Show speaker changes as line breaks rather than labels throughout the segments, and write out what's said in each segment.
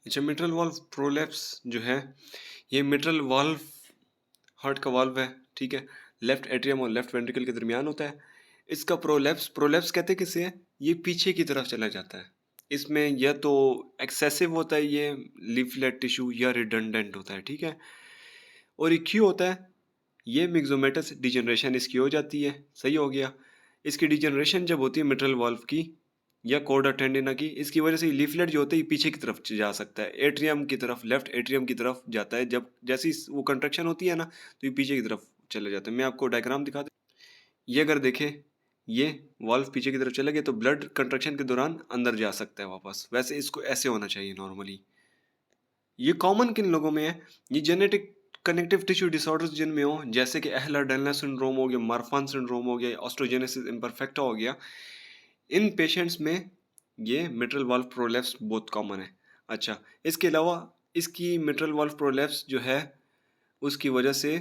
अच्छा, mitral valve prolapse जो है, ये मिट्रल वाल्व हार्ट का वाल्व है, ठीक है? लेफ्ट एट्रियम और लेफ्ट वेंट्रिकल के दरमियान होता है। इसका प्रोलैप्स प्रोलैप्स कहते हैं किसे? ये पीछे की तरफ चला जाता है। इसमें या तो एक्सेसिव होता है ये लीफलेट टिश्यू या रिडंडेंट होता है, ठीक है? और एक क्यों होता है? ये मिक्सोमेटस डिजनरेशन इसकी हो जाती है, सही हो गया। इसकी डिजनरेशन जब होती है मिट्रल वाल्व की या कॉर्डा टेंडिना की, इसकी वजह से लीफलेट जो होता है ये पीछे की तरफ जा सकता है, एट्रियम की तरफ, लेफ्ट एट्रियम की तरफ जाता है। जब जैसी वो कंट्रक्शन होती है ना, तो ये पीछे की तरफ चले जाते हैं। मैं आपको डायग्राम दिखा दूं। ये अगर देखें, ये वाल्व पीछे की तरफ चले गए तो ब्लड कंट्रक्शन के दौरान अंदर जा सकता है वापस। वैसे इसको ऐसे होना चाहिए नॉर्मली। ये कॉमन किन लोगों में है? ये जेनेटिक कनेक्टिव टिश्यू डिसऑर्डर्स जिनमें हो, जैसे कि एहलर डैनियल सिंड्रोम हो गया, मार्फान सिंड्रोम हो गया, ऑस्टोजेनेसिस इम्परफेक्टा हो गया, इन पेशेंट्स में ये मिट्रल वाल्व प्रोलैप्स बहुत कॉमन है। अच्छा, इसके अलावा इसकी मिट्रल वाल्व प्रोलैप्स जो है उसकी वजह से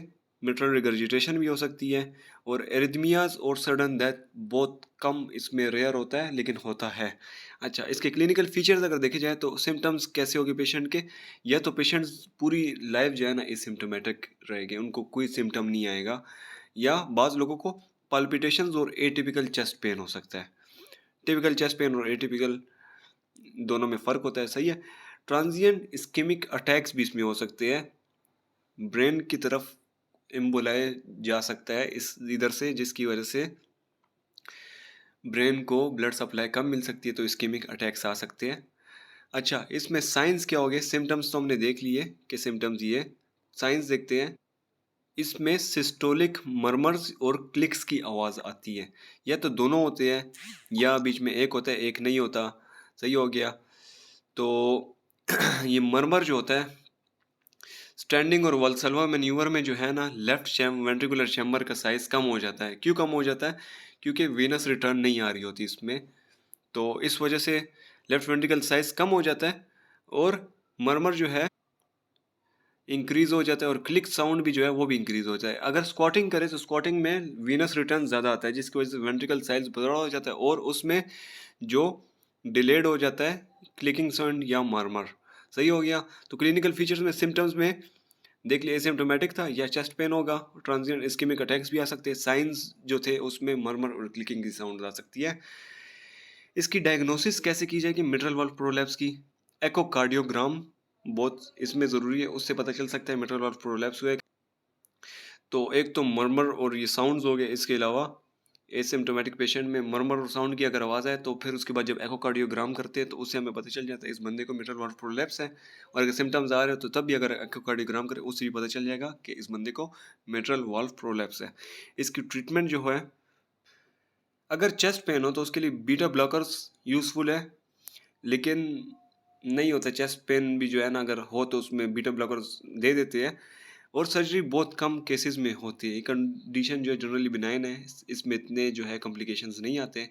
मिट्रल रिगर्जिटेशन भी हो सकती है, और एरिथमियाज और सडन डेथ बहुत कम इसमें रेयर होता है, लेकिन होता है। अच्छा, इसके क्लिनिकल फीचर्स अगर देखे जाए तो सिम्टम्स कैसे होंगे पेशेंट के? या तो पेशेंट्स पूरी लाइफ जो है ना एसिम्टोमेटिक रहेंगे, उनको कोई सिम्टम नहीं आएगा, या बाज़ लोगों को पाल्पिटेशंस और एटिपिकल चेस्ट पेन हो सकता है। टिपिकल चेस्ट पेन और एटिपिकल दोनों में फ़र्क होता है, सही है। ट्रांजिएंट इस्केमिक अटैक्स भी इसमें हो सकते हैं, ब्रेन की तरफ एम्बोलाए जा सकता है इस इधर से, जिसकी वजह से ब्रेन को ब्लड सप्लाई कम मिल सकती है, तो इस्केमिक अटैक्स आ सकते हैं। अच्छा, इसमें साइंस क्या हो गए? सिम्टम्स तो हमने देख लिए कि सिम्टम्स ये, साइंस देखते हैं। इसमें सिस्टोलिक मरमर्स और क्लिक्स की आवाज़ आती है, या तो दोनों होते हैं या बीच में एक होता है, एक नहीं होता, सही हो गया। तो ये मरमर जो होता है स्टैंडिंग और वल्सल्वा मैन्यूवर में जो है ना, लेफ्ट वेंट्रिकुलर चैम्बर का साइज कम हो जाता है। क्यों कम हो जाता है? क्योंकि वीनस रिटर्न नहीं आ रही होती इसमें, तो इस वजह से लेफ्ट वेंट्रिकल साइज कम हो जाता है, और मरमर जो है इंक्रीज हो जाता है, और क्लिक साउंड भी जो है वो भी इंक्रीज हो जाता है। अगर स्क्वाटिंग करें तो स्क्वाटिंग में वीनस रिटर्न ज़्यादा आता है, जिसकी वजह से वेंट्रिकल साइज बड़ा हो जाता है, और उसमें जो डिलेड हो जाता है क्लिकिंग साउंड या मरमर, सही हो गया। तो क्लिनिकल फीचर्स में सिम्टम्स में देख लिया, एसिम्प्टोमेटिक था या चेस्ट पेन होगा, ट्रांजिएंट इस्केमिक अटैक्स भी आ सकते हैं, साइंस जो थे उसमें मरमर और क्लिकिंग की साउंड आ सकती है। इसकी डायग्नोसिस कैसे की जाएगी मिट्रल वाल्व प्रोलैप्स की? एकोकार्डियोग्राम बहुत इसमें ज़रूरी है, उससे पता चल सकता है मिट्रल वाल्व प्रोलैप्स हुआ है। तो एक तो मरमर और ये साउंड्स हो गए, इसके अलावा एसिम्प्टोमेटिक पेशेंट में मरमर और साउंड की अगर आवाज़ आए तो फिर उसके बाद जब एकोकार्डियोग्राम करते हैं तो उससे हमें पता चल जाता है इस बंदे को मिट्रल वाल्व प्रोलैप्स है। और अगर सिम्टम्स आ रहे हो तो तब भी अगर एकोकार्डियोग्राम करें उससे भी पता चल जाएगा कि इस बंदे को मिट्रल वाल्व प्रोलैप्स है। इसकी ट्रीटमेंट जो है, अगर चेस्ट पेन हो तो उसके लिए बीटा ब्लॉकर्स यूज़फुल है, लेकिन नहीं होता चेस्ट पेन भी जो है ना, अगर हो तो उसमें बीटा ब्लॉकर्स दे देते हैं, और सर्जरी बहुत कम केसेस में होती है। ये कंडीशन जो है जनरली बिनाइन है, इसमें इतने जो है कॉम्प्लिकेशंस नहीं आते।